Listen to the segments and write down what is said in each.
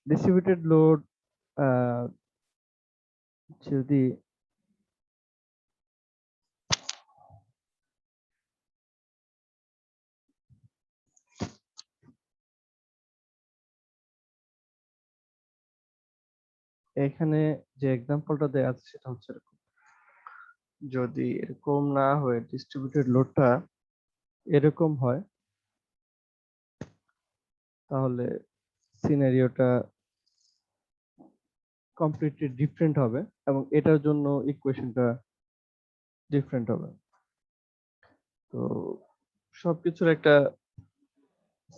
Distributed load যদি এখানে যে এক্সাম্পলটা দেওয়া আছে সেটা হচ্ছে এরকম। যদি এরকম না হয়ে ডিস্ট্রিবিউটেড লোডটা এরকম হয় তাহলে সিনারিওটা কমপ্লিটলি ডিফারেন্ট হবে এবং এটার জন্য ইকুয়েশনটা ডিফারেন্ট হবে। তো সবকিছুর একটা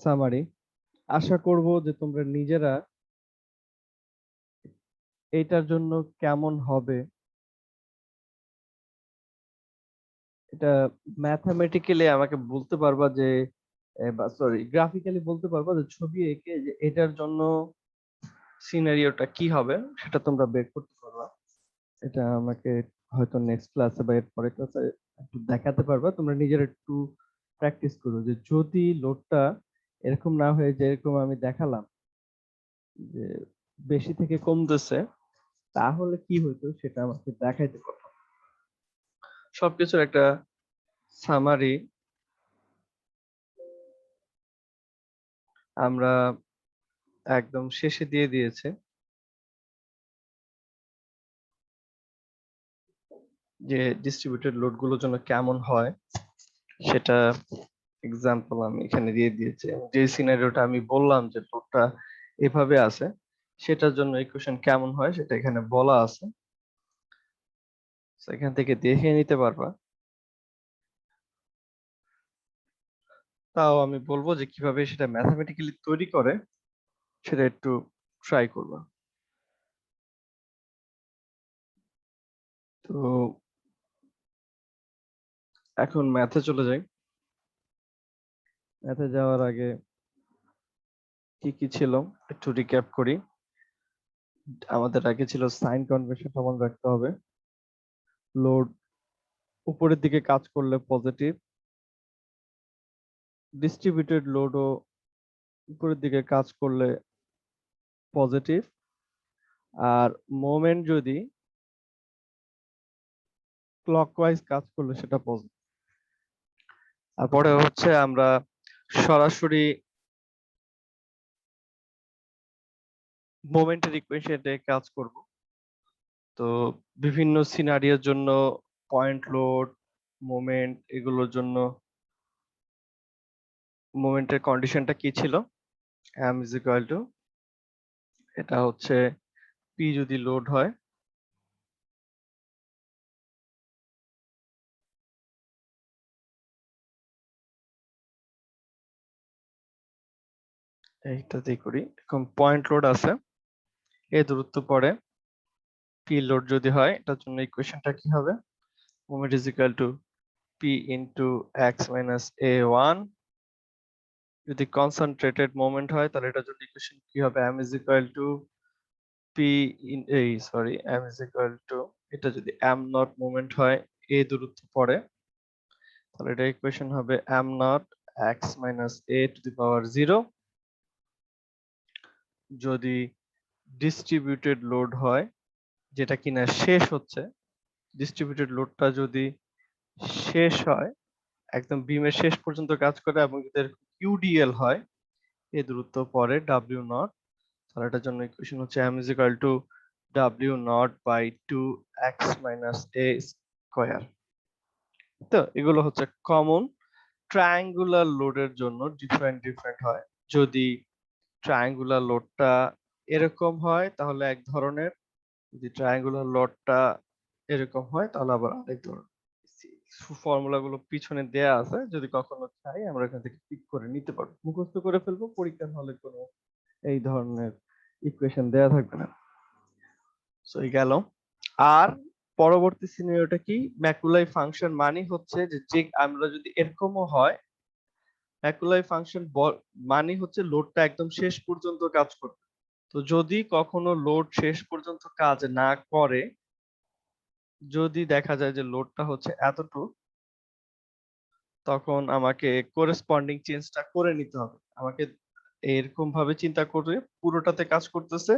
সামারি। আশা করব যে তোমরা নিজেরা এইটার জন্য কেমন হবে এটা ম্যাথমেটিক্যালি আমাকে বলতে পারবা যে সরি গ্রাফিক্যালি বলতে পারবা যে ছবি এঁকে যে এটার জন্য সিনারিওটা কি হবে সেটা তোমরা বের করতে পারবা। এটা আমাকে হয়তো নেক্সট ক্লাসে বা এর পরের ক্লাসে একটু দেখাতে পারবা। তোমরা নিজেরা একটু প্র্যাকটিস করো যে যদি লোডটা এরকম না হয়ে যে এরকম আমি দেখালাম যে বেশি থেকে কমতেছে তাহলে কি হতো সেটা আমাকে দেখাইতে পারো। সবকিছুর একটা সামারি আমরা একদম শেষে দিয়ে দিয়েছে যে ডিস্ট্রিবিউটেড লোড গুলোর জন্য কেমন হয় সেটা এক্সাম্পল আমি এখানে দিয়ে দিয়েছি। যে সিনারিওটা আমি বললাম যে লোডটা এভাবে আছে সেটার জন্য ইকুয়েশন কেমন হয় সেটা এখানে বলা আছে। এখান থেকে দেখে নিতে পারবা। তাও আমি বলবো যে কিভাবে সেটা ম্যাথমেটিক্যালি তৈরি করে সেটা একটু ট্রাই করবা। তো এখন ম্যাথে চলে যাই। ম্যাথে যাওয়ার আগে কি কি ছিল একটু রিক্যাপ করি। আমাদের আগে ছিল সাইন কনভেনশন সমান রাখতে হবে। লোড উপরের দিকে কাজ করলে পজিটিভ, ডিস্ট্রিবিউটেড লোডও উপরের দিকে কাজ করলে পজিটিভ, আর মোমেন্ট যদি ক্লকওয়াইজ কাজ করলে সেটা পজিটিভ। তারপরে হচ্ছে আমরা সরাসরি মোমেন্টের ইকুয়েশনে কাজ করব। তো বিভিন্ন সিনারিওর জন্য পয়েন্ট লোড, মোমেন্ট এগুলোর জন্য মোমেন্টের কন্ডিশনটা কি ছিল? m is equal to এটা হচ্ছে p যদি লোড হয় এইটা দিয়ে করি। এখন পয়েন্ট লোড আছে, এ দূরত্ব পড়ে, p লোড যদি হয় এটার জন্য ইকুয়েশনটা কি হবে? Moment is equal to p into x minus a1। যদি কনসেন্ট্রেটেড মোমেন্ট হয় তাহলে এটার জন্য ইকুয়েশন কি হবে? m is equal to p in এই sorry m is equal to এটা যদি m নট মোমেন্ট হয় a দূরত্ব পড়ে তাহলে এটা ইকুয়েশন হবে m not x minus a to the power 0। যদি ডিস্ট্রিবিউটেড লোড হয় যেটা কিনা শেষ হচ্ছে, ডিস্ট্রিবিউটেড লোডটা যদি শেষ হয় একদম বিমের শেষ পর্যন্ত কাজ করে এবং যদি ইউডিএল হয় এই দূরত্ব পরে ডাব্লিউ নট, তাহলে এটার জন্য ইকুয়েশন হচ্ছে m is equal to w naught by 2x minus a square. তো এগুলো হচ্ছে কমন। ট্রায়াঙ্গুলার লোডের জন্য ডিফারেন্ট হয়। যদি ট্রায়াঙ্গুলার লোডটা এরকম হয় তাহলে এক ধরনের, যদি ট্রায়াঙ্গুলার লোডটা এরকম হয় তাহলে আবার আরেক ধরনের। ফর্মুলা গুলো পিছনে দেয়া আছে, যদি কখনো চাই আমরা এখান থেকে পিক করে নিতে পারবো, মুখস্থ করে ফেলবো, পরীক্ষার হলে কোনো এই ধরনের ইকুয়েশন দেয়া থাকবে না। সো এই গেল। আর পরবর্তী সিনারিওটা কি? ম্যাকুলাই ফাংশন মানে হচ্ছে যে আমরা যদি এরকমও হয়, ম্যাকুলাই ফাংশন মানে হচ্ছে লোডটা একদম শেষ পর্যন্ত কাজ করবে। তো যদি কখনো লোড শেষ পর্যন্ত কাজ না করে, যদি দেখা যায় যে লোডটা হচ্ছে এতটুকু, তখন আমাকে করেসপন্ডিং চেঞ্জটা করে নিতে হবে। আমাকে এরকম ভাবে চিন্তা করে পুরোটাতে কাজ করতেছে,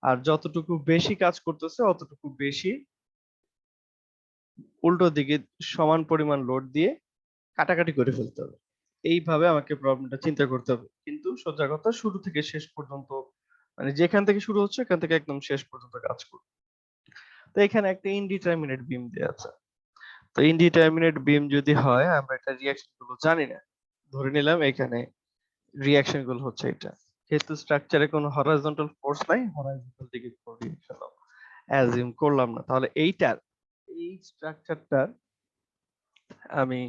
আর যতটুকু বেশি কাজ করতেছে অতটুকু বেশি উল্টো দিকে সমান পরিমাণ লোড দিয়ে কাটাকাটি করে ফেলতে হবে। এইভাবে আমাকে প্রবলেমটা চিন্তা করতে হবে, কিন্তু সোজা কথা শুরু থেকে শেষ পর্যন্ত, মানে যেখান থেকে শুরু হচ্ছে এখান থেকে একদম শেষ পর্যন্ত কাজ করবে। তো এখানে একটা ইনডিটারমিনেট বিম দেয়া আছে। তো ইনডিটারমিনেট বিম যদি হয়, আমরা এটা রিঅ্যাকশন গুলো জানি না, ধরে নিলাম এখানে রিঅ্যাকশন গুলো হচ্ছে এটা। যেহেতু স্ট্রাকচারে কোনো হরাইজন্টাল ফোর্স নাই, হরাইজন্টাল দিকে কোনো রিঅ্যাকশন অ্যাজিউম করলাম না, তাহলে এই স্ট্রাকচারটার আমি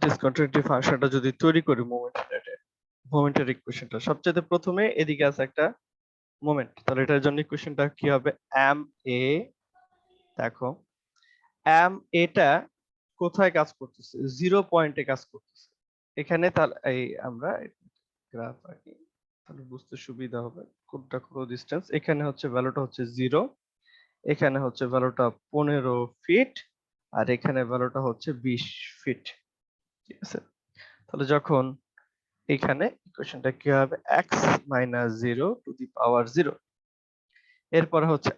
ডিসকন্টিনিউটি ফাংশনটা যদি তৈরি করি মোমেন্টের ইকুয়েশনটা, সবচেয়ে প্রথমে এদিকে আছে একটা মোমেন্ট, তাহলে এটার জন্য ইকুয়েশনটা কি হবে? এম এ, দেখো এম এটা কোথায় কাজ করতেছে? 0 পয়েন্টে কাজ করতেছে এখানে। তাহলে এই আমরা গ্রাফ আঁকি, তাহলে বুঝতে সুবিধা হবে কোনটা কোন ডিসটেন্স। এখানে হচ্ছে ভ্যালুটা হচ্ছে 0, এখানে হচ্ছে ভ্যালুটা 15 ফিট, আর এখানে ভ্যালুটা হচ্ছে 20 ফিট। ঠিক আছে, তাহলে যখন এখানে ইকুয়েশনটা কি হবে? x মাইনাস 0 টু দি পাওয়ার 0, এরপরে হচ্ছে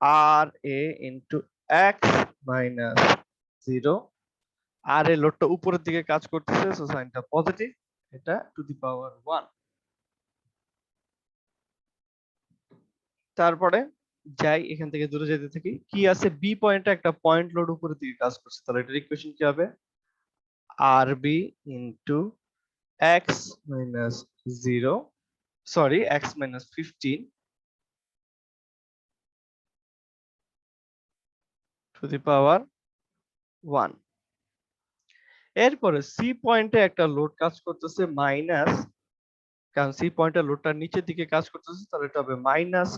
আর এ ইন্টু এক্স মাইনাস 0, আর এ লোডটা উপরের দিকে কাজ করতেছে, সো সাইনটা পজিটিভ, এটা টু দি পাওয়ার 1। তারপরে যাই এখান থেকে দূরে যেতে থাকি, কি আছে? বি পয়েন্টে একটা পয়েন্ট লোড উপরের দিকে কাজ করছে, তাহলে এটার ইকুয়েশন কি হবে? R B into x minus 0, sorry x minus 15 to the power 1। এরপরে সি পয়েন্টে একটা লোড কাজ করতেছে মাইনাস, কারণ সি পয়েন্টের লোডটা নিচের দিকে কাজ করতেছে, তাহলে এটা হবে minus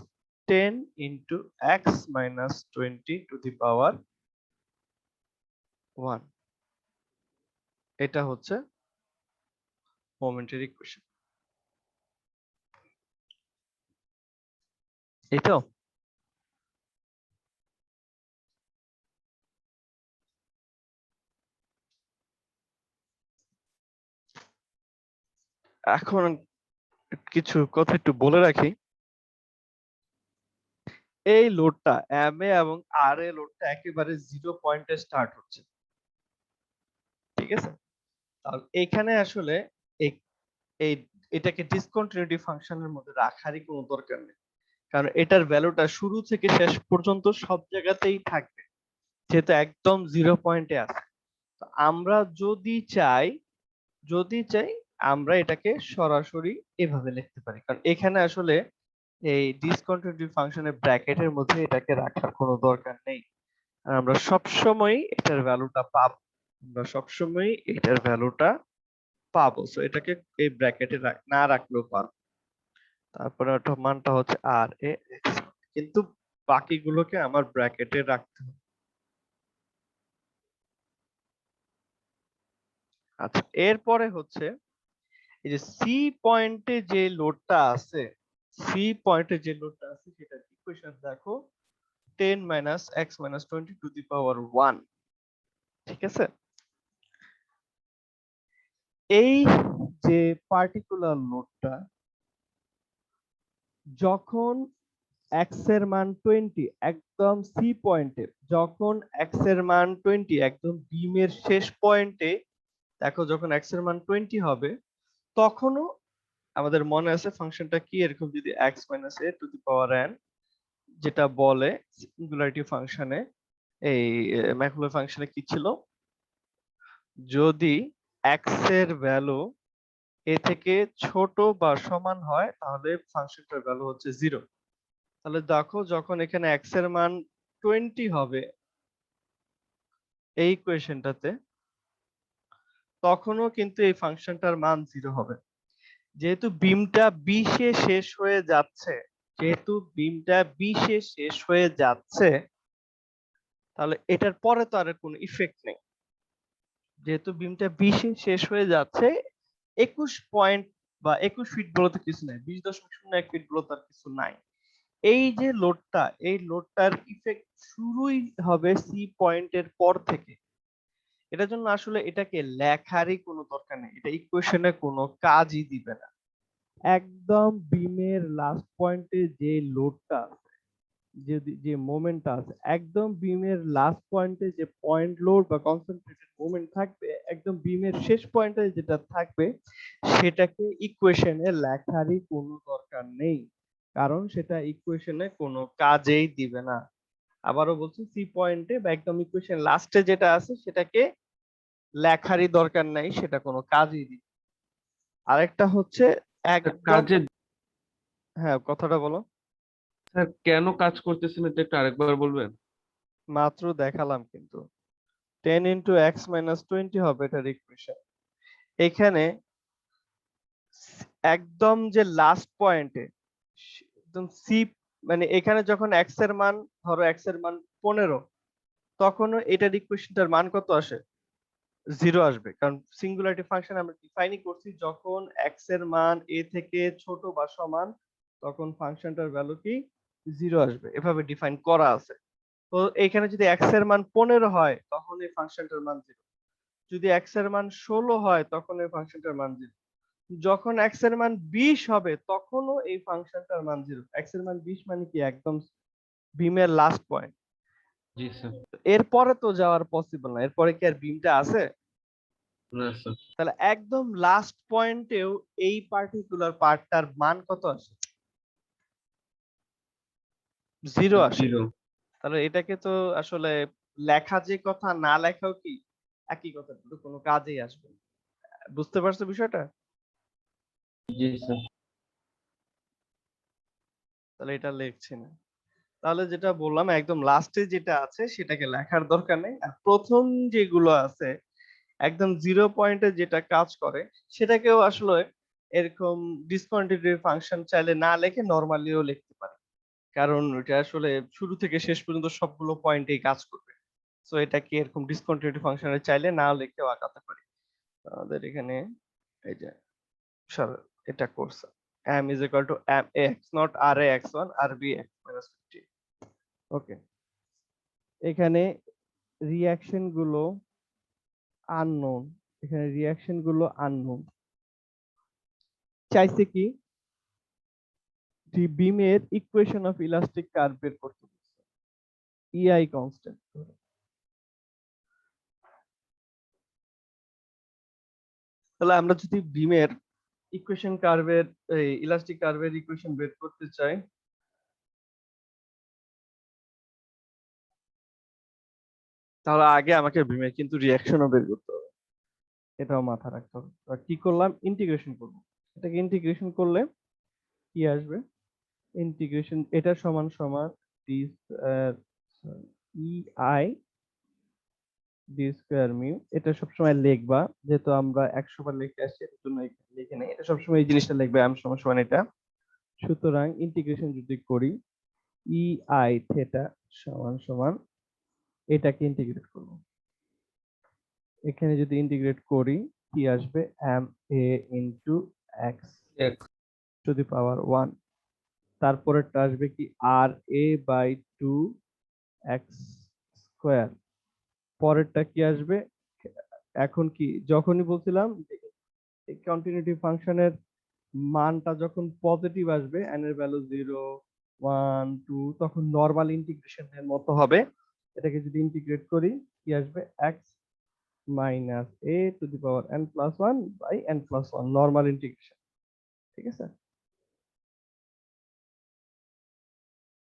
10 into x minus 20 to the power 1। এটা হচ্ছে মোমেন্টের ইকুয়েশন। এইতো এখন কিছু কথা একটু বলে রাখি, এই লোডটা এম এ এবং আর এ লোডটা একেবারে 0 পয়েন্টে স্টার্ট হচ্ছে। ঠিক আছে, তাহলে এখানে আসলে এই এই এটাকে ডিসকন্টিনিউটি ফাংশনের মধ্যে রাখারই কোনো দরকার নেই, কারণ এটার ভ্যালুটা শুরু থেকে শেষ পর্যন্ত সব জায়গাতেই থাকবে, যেহেতু একদম 0 পয়েন্টে আছে। তো আমরা যদি চাই আমরা এটাকে সরাসরি এভাবে লিখতে পারি, কারণ এখানে আসলে এই ডিসকন্টিনিউটি ফাংশনের ব্র্যাকেটের মধ্যে এটাকে রাখার কোনো দরকার নেই। আর আমরা সবসময় এটার ভ্যালুটা পাবো, আমরা সবসময় এটার ভ্যালুটা পাবো, সো এটাকে এই ব্র্যাকেটে না রাখলেও পারবো। তারপরে ওটা মানটা হচ্ছে আর এ এক্স, কিন্তু বাকিগুলোকে আমার ব্র্যাকেটে রাখতে হবে। আচ্ছা, এরপরে হচ্ছে এই যে সি পয়েন্টে যে লোডটা আছে, সেটার ইকুয়েশন দেখো 10 minus x minus 20 to the power 1। ঠিক আছে, এই যে পার্টিকুলার লোডটা যখন এক্স এর মান 20 একদম সি পয়েন্টে, যখন এক্স এর মান 20 একদম বিমের শেষ পয়েন্টে, দেখো যখন এক্স এর মান 20 হবে তখনও আমাদের মনে আছে ফাংশনটা কি, এরকম যদি x minus A two the power N, যেটা বলে সিঙ্গুলারিটি ফাংশনে, এই ম্যাকুলার ফাংশনে কি ছিল, যদি এক্স এর ভ্যালু এ থেকে ছোট বা সমান হয় তাহলে ফাংশনটার ভ্যালু হচ্ছে 0। তাহলে দেখো যখন এখানে এক্স এর মান 20 হবে এই ইকুয়েশনটাতে, তখনও কিন্তু এই ফাংশনটার মান 0 হবে। যেহেতু বিমটা 20 এ শেষ হয়ে যাচ্ছে, তাহলে এটার পরে তো আর কোনো ইফেক্ট নেই। যেহেতু বিমটা 20 এ শেষ হয়ে যাচ্ছে, 21 পয়েন্ট বা 21 ফিট বলতে কিছু নাই, 20.01 ফিট বলতে আর কিছু নাই। এই যে লোডটা, এই লোডটার ইফেক্ট শুরুই হবে সি পয়েন্টের পর থেকে। এটার জন্য আসলে এটাকে লেখারই কোনো দরকার নেই, এটা ইকুয়েশনে কোনো কাজই দিবে না। একদম বিমের লাস্ট পয়েন্টে যে লোডটা, যে মোমেন্টটা আছে, একদম বিমের লাস্ট পয়েন্টে যে পয়েন্ট লোড বা কনসেন্ট্রেটেড মোমেন্ট থাকবে, একদম বিমের শেষ পয়েন্টে যেটা থাকবে, সেটাকে ইকুয়েশনে লেখারই কোনো দরকার নেই, কারণ সেটা ইকুয়েশনে কোনো কাজেই দিবে না। আবারও বলছি, সি পয়েন্টে বা একদম ইকুয়েশন লাস্টে যেটা আছে সেটাকে লেখারই দরকার নাই, সেটা কোনো কাজই দিবে। আরেকটা হচ্ছে একদম, কাজে হ্যাঁ কথাটা বলো। স্যার কেন কাজ করতেছেন এটা একটু আরেকবার বলবেন? মাত্র দেখালাম কিন্তু, 10 ইন্টু এক্স মাইনাস 20 হবে এটার ইকুয়েশন। এখানে একদম যে লাস্ট পয়েন্টে, একদম সি, মানে এখানে যখন এক্স এর মান, ধরো এক্স এর মান 15, তখনও এটার ইকুয়েশনটার মান কত আসে? 0 আসবে, কারণ সিঙ্গুলারিটি ফাংশন আমরা ডিফাইনই করছি, যখন এক্স এর মান এ থেকে ছোট বা সমান, তখন ফাংশনটার ভ্যালু কি? 0 আসবে, এভাবে ডিফাইন করা আছে। তো এখানে যদি এক্স এর মান 15 হয় তখন এই ফাংশনটার মান 0, যদি এক্স এর মান 16 হয় তখন এই ফাংশনটার মান 0, যখন এক্স এর মান 20 হবে তখনও এই ফাংশনটার মান 0। এক্স এর মান 20 মানে কি? একদম বিমের লাস্ট পয়েন্ট। জি স্যার। এরপরে তো যাওয়ার পসিবল না, এরপরে কি আর বিমটা আছে? না স্যার। তাহলে একদম লাস্ট পয়েন্টেও এই পার্টিকুলার পার্টটার মান কত আসে? 0 আসে। 0। তাহলে এটাকে তো আসলে লেখা যে কথা, না লেখাও কি একই কথা, কিন্তু কোনো কাজেই আসবে না। বুঝতে পারছো বিষয়টা? জি স্যার। তাহলে এটা লিখছি না। তাহলে যেটা বললাম, একদম লাস্টে যেটা আছে সেটাকে লেখার দরকার নেই, আর প্রথম যেগুলো আছে একদম 0 পয়েন্টে যেটা কাজ করে সেটাকেও আসলে এরকম ডিসকন্টিনিউটি ফাংশন চাইলে না লিখে নরমালিও লিখতে পারে, কারণ এটা আসলে শুরু থেকে শেষ পর্যন্ত সবগুলো পয়েন্টেই কাজ করবে। সো এটাকে এরকম ডিসকন্টিনিউটি ফাংশনে চাইলে না লিখেও আঁকাতে পারি। আমাদের এখানে এই যে সর এটা করছে m is equal to m x not r a x1 r b x minus 50। ওকে, এখানে রিঅ্যাকশন গুলো আননোন, এখানে রিঅ্যাকশন গুলো আননোন। চাইছে কি? বিমের ইকুয়েশন অফ ইলাস্টিক কার্ভ বের করতে বলছে, ইআই কনস্ট্যান্ট। তাহলে আমরা যদি বিমের ইকুয়েশন কার্ভের, ইলাস্টিক কার্ভের ইকুয়েশন বের করতে চাই, তাহলে আগে আমাকে বিমের কিন্তু রিঅ্যাকশনও বের করতে হবে, এটাও মাথা রাখতে হবে। তো কি করলাম? ইন্টিগ্রেশন করব। এটাকে ইন্টিগ্রেশন করলে কি আসবে? ইন্টিগ্রেশন এটা সমান সমান D E I D square mu. এটা সবসময় লিখবা, যেহেতু আমরা 100 বার লিখে আসছি এর জন্য এখানে লিখে নেই, এটা সবসময় এই জিনিসটা লিখবে, এম সমান সমান এটা। সুতরাং ইন্টিগ্রেশন যদি করি, ই আই থেটা সমান সমান, এটাকে ইন্টিগ্রেট করব, এখানে যদি ইন্টিগ্রেট করি কি আসবে? M A into x to the power 1, তারপরেরটা আসবে কি? R A by 2 x square. পরেরটা কি আসবে? এখন কি, যখনই বলছিলাম কন্টিনিউটি ফাংশনের মানটা যখন পজিটিভ আসবে, n এর ভ্যালু 0 1 2, তখন নরমাল ইন্টিগ্রেশনের মতো হবে। এটাকে যদি ইন্টিগ্রেট করি কি আসবে? x minus a to the power n plus 1 by n plus 1, normal integration. ঠিক আছে,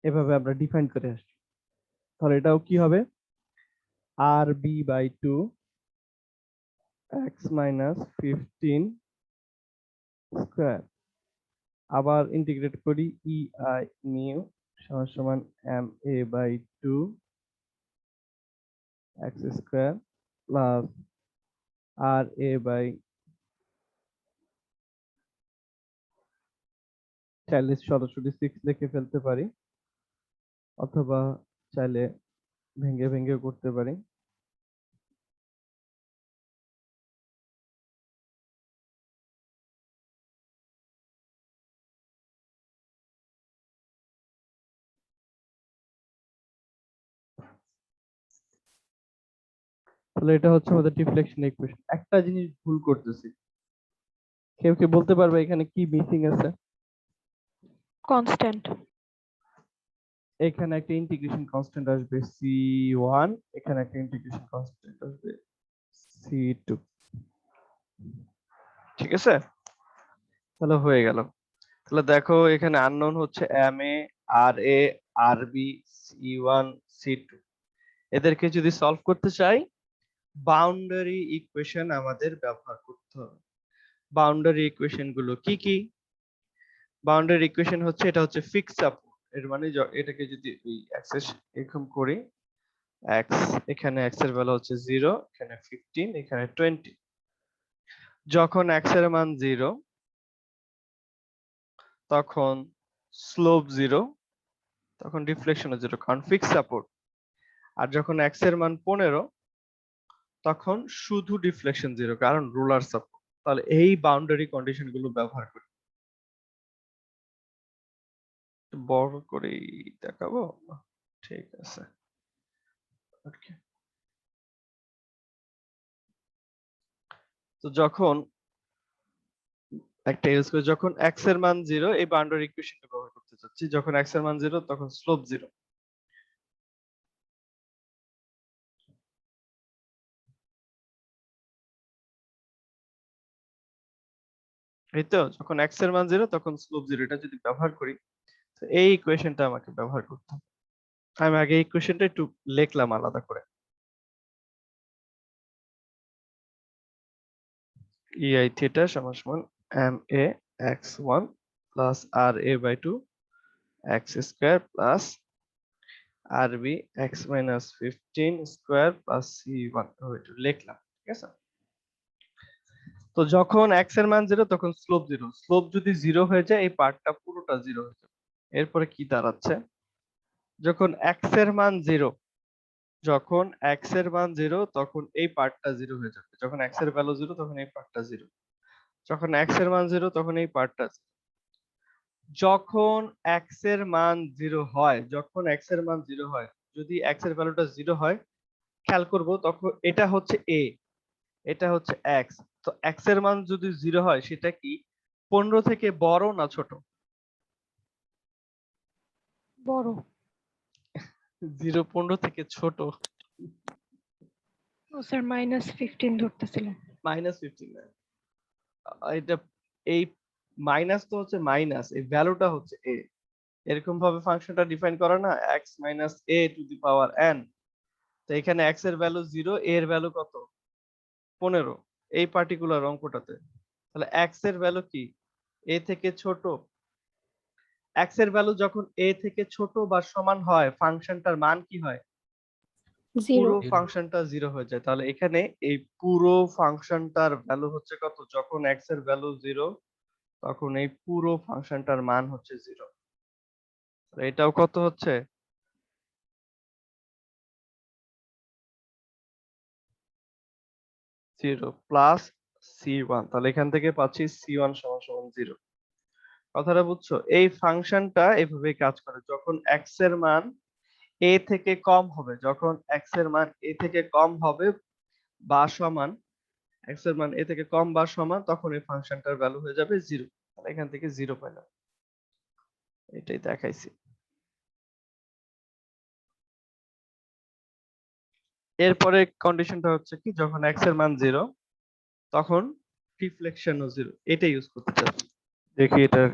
এভাবে আমরা ডিফাইন করে আসছি। তাহলে এটাও কি হবে? R B by 2 x minus 15 square. আবার ইন্টিগ্রেট করি, ই আই মিউ সমান সমান M A by 2 x square plus R A by, চাইলে সরাসরি 6 লিখে ফেলতে পারি, অথবা চাইলে ভেঙে ভেঙে করতে পারি। তাহলে এটা হচ্ছে আমাদের ডিফ্লেকশন ইকুয়েশন। একটা জিনিস ভুল করতেছি, কেউ কি বলতে পারবে এখানে কি মিসিং আছে? কনস্ট্যান্ট। এখানে একটা ইন্টিগ্রেশন কনস্ট্যান্ট আসবে c1, এখানে একটা ইন্টিগ্রেশন কনস্ট্যান্ট আসবে c2। ঠিক আছে, তাহলে হয়ে গেল। তাহলে দেখো এখানে আননোন হচ্ছে ma, ra, rb, c1, c2। এদেরকে যদি সলভ করতে চাই, বাউন্ডারি ইকুয়েশন আমাদের ব্যবহার করতে হবে। বাউন্ডারি ইকুয়েশন গুলো কি কি? বাউন্ডারি ইকুয়েশন হচ্ছে, এটা হচ্ছে ফিক্স সাপোর্ট। এর মানে এটাকে যদি এই অ্যাক্সেস এরকম করি, x, এখানে x এর ভ্যালু হচ্ছে 0, এখানে 15, এখানে 20। যখন x এর মান 0 তখন স্লোপ 0, তখন ডিফ্লেকশনও 0, কারণ ফিক্স সাপোর্ট। আর যখন x এর মান 15 তখন শুধু ডিফ্লেকশন 0, কারণ রুলার সাপোর্ট। তাহলে এই বাউন্ডারি কন্ডিশন গুলো ব্যবহার করি। বড় করেই দেখাবো, ঠিক আছে। ওকে, তো যখন একটা ইউজ করে, যখন x এর মান 0, এই বাউন্ডারি ইকুয়েশনটা ব্যবহার করতে চাচ্ছি। যখন x এর মান 0 তখন স্লোপ 0। এই তো, যখন x এর মান 0 তখন স্লোপ 0, এটা যদি ব্যবহার করি, তো এই ইকুয়েশনটা আমাকে ব্যবহার করতে হবে। আমি আগে এই ইকুয়েশনটা একটু লিখলাম আলাদা করে। ei থিটা সমান সমান ma x1 plus ra/2 x square plus rb x minus 15 square plus c1 লিখলাম। ঠিক আছে, তো যখন x এর মান 0 তখন স্লোপ 0। স্লোপ যদি 0 হয়ে যায়, এই পার্টটা পুরোটা 0 হয়ে যাবে। এরপরে কি দাঁড়াচ্ছে, যখন x এর মান 0, যখন x এর মান 0 তখন এই পার্টটা 0 হয়ে যাবে। যখন x এর ভ্যালু 0 তখন এই পার্টটা 0। যখন x এর মান 0 তখন এই পার্টটা 0। যখন x এর মান 0 হয়, যখন x এর মান 0 হয়, যদি x এর ভ্যালুটা 0 হয়, খেয়াল করব তখন এটা হচ্ছে a, এটা হচ্ছে x। তো x এর মান যদি 0 হয়, সেটা কি 15 থেকে বড় না ছোট? বড়। 0 15 থেকে ছোট। ও স্যার -15 ধরতেছিলেন। -15 না, এটা এই মাইনাস তো হচ্ছে মাইনাস, এই ভ্যালুটা হচ্ছে a। এরকম ভাবে ফাংশনটা ডিফাইন করা না, x minus a to the power n। তো এখানে x এর ভ্যালু 0, a এর ভ্যালু কত? 15, এই পার্টিকুলার অঙ্কটাতে। তাহলে x এর ভ্যালু কি a থেকে ছোট? x এর ভ্যালু যখন a থেকে ছোট বা সমান হয়, ফাংশনটার মান কি হয়? 0। পুরো ফাংশনটা 0 হয়ে যায়। তাহলে এখানে এই পুরো ফাংশনটার ভ্যালু হচ্ছে কত? যখন x এর ভ্যালু 0, তখন এই পুরো ফাংশনটার মান হচ্ছে 0। এটাও কত হচ্ছে? 0 প্লাস c1। তাহলে এখান থেকে পাচ্ছি c1 সমান সমান 0। কথাটা বুঝছো? এই ফাংশনটা এভাবেই কাজ করে। যখন x এর মান a থেকে কম হবে, যখন x এর মান a থেকে কম হবে বা সমান, x এর মান a থেকে কম বা সমান, তখন এই ফাংশনটার ভ্যালু হয়ে যাবে 0। তাহলে এখান থেকে 0 পাইলাম, এটাই দেখাইছি। এরপরে কন্ডিশনটা হচ্ছে কি, যখন x এর মান 0 তখন ডিফ্লেকশনও 0। এটা ইউজ করতে চাচ্ছি। দেখি এটার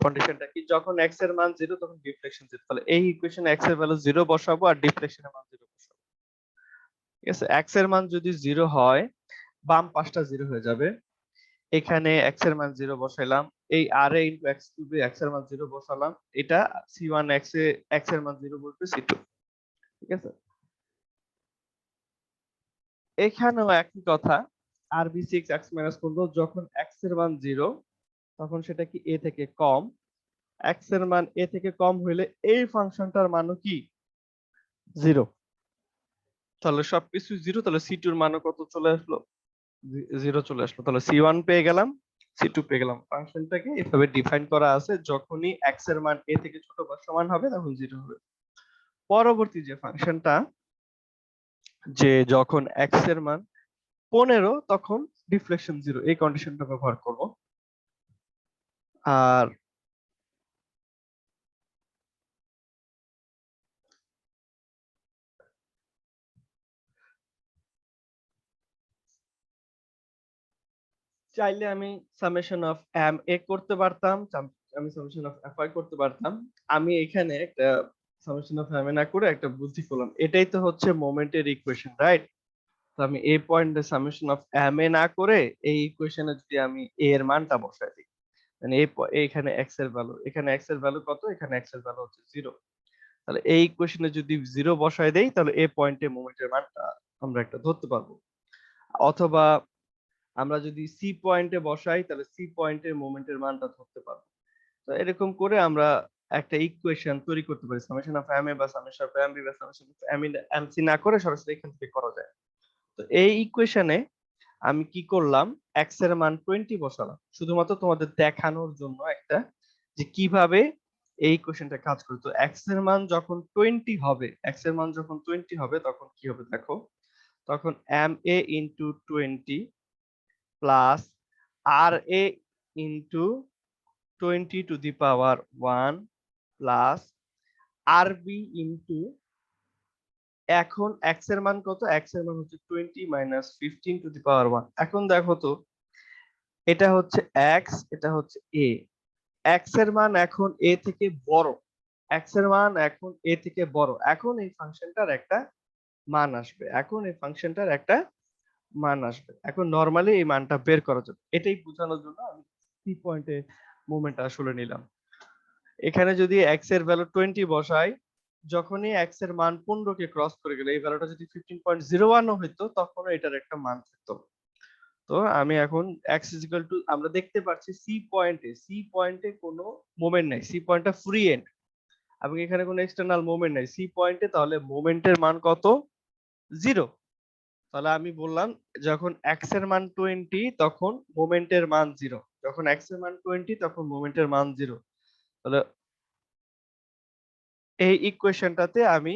কন্ডিশনটা কি, যখন x এর মান 0 তখন ডিফ্লেকশন 0। তাহলে এই ইকুয়েশনে x এর ভ্যালু 0 বসাবো আর ডিফ্লেকশনের মান 0 বসাবো। ঠিক আছে, x এর মান যদি 0 হয়, বাম পাশটা 0 হয়ে যাবে। এখানে x এর মান 0 বসাইলাম, এই ra ইনটু x কিউবে x এর মান 0 বসালাম, এটা c1 x এর মান 0 বসবে c2। ঠিক আছে, এখানেও একই কথা, rb6 x মাইনাস করবো। যখন x এর মান 0 তখন সেটা কি a থেকে কম, x এর মান a থেকে কম হইলে এই ফাংশনটার মানও কি 0। তাহলে সবকিছু 0, তাহলে c2 এর মানও কত চলে আসলো? 0 চলে আসলো। তাহলে c1 পেয়ে গেলাম, c2 পেয়ে গেলাম। ফাংশনটাকে এভাবে ডিফাইন করা আছে, যখনই x এর মান a থেকে ছোট বা সমান হবে তখন 0 হবে। পরবর্তী যে ফাংশনটা, যে যখন এক্স এর মান 15 তখন ডিফ্লেকশন 0, এই কন্ডিশনটা ব্যবহার করব। আর চাইলে আমি সামেশন অফ এম এ করতে পারতাম, আমি সামেশন অফ এফ আই করতে পারতাম। আমি এখানে একটা সামেশন অফ এম এ না করে একটা বুদ্ধি করলাম, এটাই তো হচ্ছে মোমেন্টের ইকুয়েশন, রাইট? তো আমি এই পয়েন্টে সামেশন অফ এম এ না করে এই ইকুয়েশনে যদি আমি এ এর মানটা বসাই দিই, মানে এইখানে এক্স এর ভ্যালু, এখানে এক্স এর ভ্যালু কত, এখানে এক্স এর ভ্যালু হচ্ছে 0, তাহলে এই ইকুয়েশনে যদি 0 বসাই দেই তাহলে এই পয়েন্টে মোমেন্টের মানটা আমরা একটা ধরতে পারবো। অথবা আমরা যদি সি পয়েন্টে বসাই তাহলে সি পয়েন্টের মোমেন্টের মানটা ধরতে পারবো। তো এরকম করে আমরা একটা ইকুয়েশন তৈরি করতে পারি, সামেশন অফ এম এ বা সামেশন অফ এম বি বা summation of M in M C না করে সরাসরি এখান থেকে করা যায়। তো এই ইকুয়েশনে আমি কি করলাম, এক্স এর মান 20 বসালাম শুধুমাত্র তোমাদের দেখানোর জন্য একটা, যে কিভাবে এই ইকুয়েশনটা কাজ করে। তো এক্স এর মান যখন 20 হবে, এক্স এর মান যখন 20 হবে তখন কি হবে দেখো, তখন M A into 20 plus R A into 20 to the power 1 plus R B into, এখন এক্স এর মান কত, এক্স এর মান হচ্ছে 20 মাইনাস 15 টু দি পাওয়ার 1। এখন দেখো তো এটা হচ্ছে এক্স, এটা হচ্ছে এ, এক্স এর মান এখন এ থেকে বড়, এক্স এর মান এখন এ থেকে বড়, এখন এই ফাংশনটার একটা মান আসবে, এখন এই ফাংশনটার একটা মান আসবে। এখন নরমালি এই মানটা বের করা যাবে, এটাই বোঝানোর জন্য আমি সি পয়েন্টে মোমেন্টটা আসলে নিলাম। এখানে যদি এক্স এর ভ্যালু 20 বসাই, যখনই এক্স এর মান 15 কে ক্রস করে গেলে, এই ভ্যালুটা যদি 15.01 ও হইতো তখন এটার একটা মান থাকতো। তো আমি এখন x ইজ ইকুয়াল টু, আমরা দেখতে পাচ্ছি সি পয়েন্টে কোনো মোমেন্ট নাই, সি পয়েন্টটা ফ্রি এন্ড, এবং এখানে কোনো এক্সটার্নাল মোমেন্ট নাই সি পয়েন্টে, তাহলে মোমেন্টের মান কত, 0। তাহলে আমি বললাম যখন x এর মান 20 তখন মোমেন্টের মান 0, যখন x এর মান 20 তখন মোমেন্টের মান 0। তাহলে এই ইকুয়েশনটাতে আমি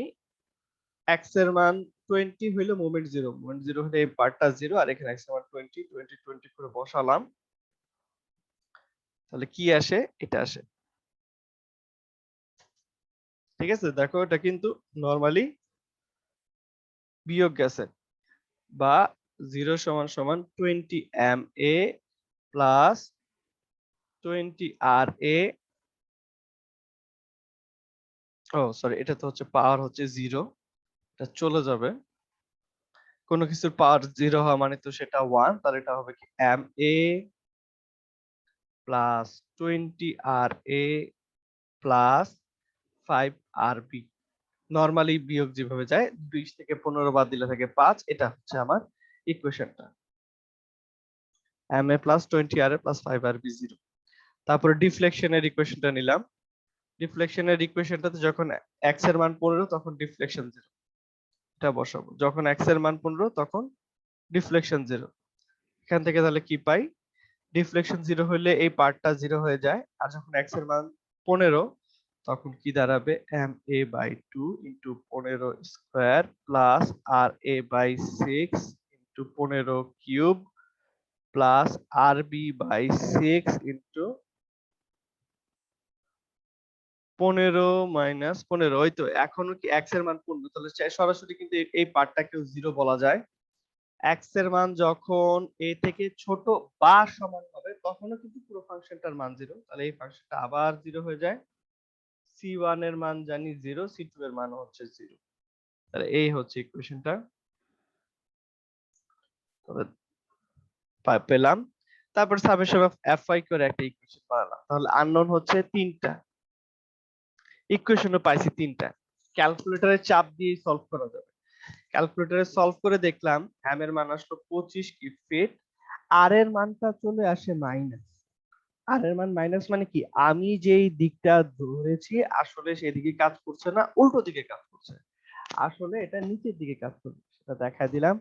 x এর মান 20 হইলে মোমেন্ট 0, মোমেন্ট 0 হলে এই পার্টটা 0, আর এখানে x এর মান 20 20 20 করে বসালাম, তাহলে কি আসে, এটা আসে। ঠিক আছে, দেখো এটা কিন্তু নরমালি বিয়োগ গেছে, বা 0 সমান সমান 20 M A plus 20 R A, O sorry, এটা তো হচ্ছে পাওয়ার হচ্ছে 0, এটা চলে যাবে, কোনো কিছুর পাওয়ার 0 হওয়া মানে তো সেটা 1, তাহলে এটা হবে কি M A plus 20 R A plus 5 R B. Normally বিয়োগ যেভাবে যায় 20 থেকে 15 বাদ দিলে থাকে 5, এটা হচ্ছে আমার ইকুয়েশনটা, M A plus 20 R A plus 5 R B 0। তারপরে ডিফ্লেকশনের ইকুয়েশনটা নিলাম, ডিফ্লেকশনের ইকুয়েশনটাতে যখন x এর মান 15 তখন ডিফ্লেকশন 0, এটা বসাবো, যখন x এর মান 15 তখন ডিফ্লেকশন 0। এখান থেকে তাহলে কি পাই, ডিফ্লেকশন 0 হলে এই পার্টটা 0 হয়ে যায়, আর যখন x এর মান 15 তখন কি দাঁড়াবে, M A by 2 into 15 square plus R A by 6 into 15 cube plus R B by 6 into 15 minus 15, ওই তো এখনো কি x এর মান 15, তাহলে সরাসরি কিন্তু এই পার্টটাকেও 0 বলা যায়। x এর মান যখন a থেকে ছোট বা সমান হবে তখনও কিন্তু পুরো ফাংশনটার মান 0, তাহলে এই ফাংশনটা আবার 0 হয়ে যায়। c1 এর মান জানি 0, c2 এর মান হচ্ছে 0, তাহলে এই হচ্ছে ইকুয়েশনটা, তবে পেলাম। তারপর সামেশন অফ fy করে একটা ইকুয়েশন বানালাম, তাহলে আননোন হচ্ছে 3টা, ইকুয়েশনও পাইছি 3টা, ক্যালকুলেটরে চাপ দিয়ে সলভ করা যাবে। ক্যালকুলেটরে সলভ করে দেখলাম এম এর মান আসলো 25 কি ফিট, আর এর মানটা চলে আসে মাইনাস, আর এর মান মাইনাস মানে কি, আমি যেই দিকটা ধরেছি আসলে সেই দিকে কাজ করছে না, উল্টো দিকে কাজ করছে, আসলে এটা নিচের দিকে কাজ করছে, সেটা দেখা দিলাম।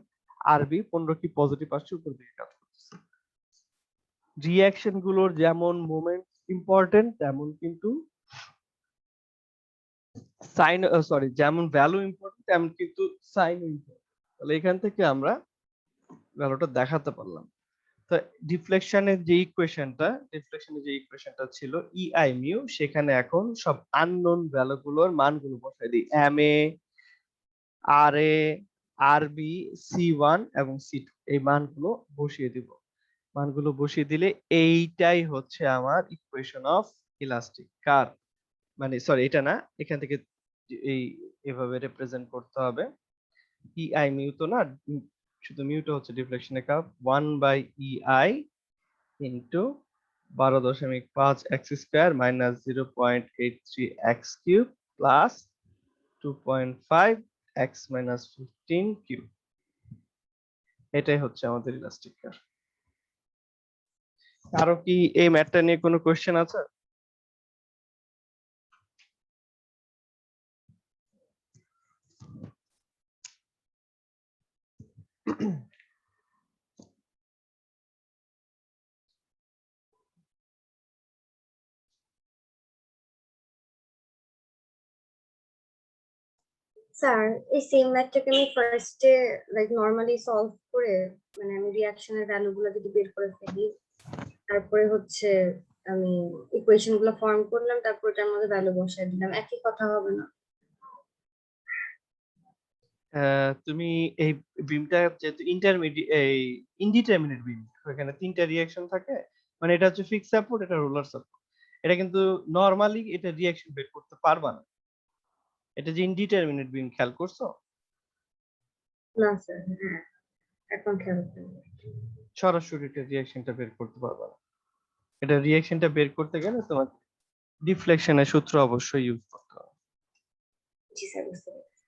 আরবি 15 কি পজিটিভ আসছে, উপর দিকে কাজ করছে। রিঅ্যাকশন গুলোর যেমন মোমেন্ট ইম্পর্টেন্ট তেমন কিন্তু সাইন, সরি, যেমন ভ্যালু ইম্পর্টেন্ট তেমন কিন্তু সাইন ইম্পর্টেন্ট। তাহলে এখান থেকে আমরা ভ্যালুটা দেখাতে পারলাম। তো ডিফ্লেকশনের যে ইকুয়েশনটা ছিল ইআই মিউ, সেখানে এখন সব আননোন ভ্যালুগুলোর মানগুলো বসাই দিই। M A, R A, R B, সি1 এবং সি2 এই মানগুলো বসিয়ে দিব। মানগুলো বসিয়ে দিলে এইটাই হচ্ছে আমার ইকুয়েশন অফ ইলাস্টিক কার্ভ। মানে সরি, এটা না, এখান থেকে এই এভাবে রিপ্রেজেন্ট করতে হবে। ইআই মিউ তো না, শুধু মিউটা হচ্ছে ডিফ্লেকশনের curve. 1/EI into 12.5 x square minus 0.83 x cube plus 2.5 x minus 15 cube. এটাই হচ্ছে আমাদের ইলাস্টিক কার্ভ। কারো কি এই ম্যাথটা নিয়ে কোনো কোশ্চেন আছে? স্যার, এই সেম ম্যাথটাকে আমি ফার্স্টে লাইক নরমালি সলভ করে, মানে আমি রিঅ্যাকশনের ভ্যালুগুলো যদি বের করে ফেলি, তারপরে হচ্ছে আমি ইকুয়েশন গুলো ফর্ম করলাম, তারপর এটার মধ্যে ভ্যালু বসাই দিলাম, একই কথা হবে না? তুমি এই বিমটা যেহেতু ইনডিটারমিনেট বিম, এখানে তিনটা রিঅ্যাকশন থাকে, মানে এটা হচ্ছে ফিক্স সাপোর্ট, এটা রোলার সাপোর্ট। এটা কিন্তু নরমালি এটা রিঅ্যাকশন বের করতে পারবা না। এটা যে ইনডিটারমিনেট বিম, খেয়াল করছো? না স্যার, হ্যাঁ এখন খেয়াল করলাম। সরাসরি এটা রিঅ্যাকশনটা বের করতে পারবা না। এটা রিঅ্যাকশনটা বের করতে গেলে তোমার ডিফ্লেকশনের সূত্র অবশ্যই ইউজ করতে হবে। জি স্যার, বুঝতে পেরেছি।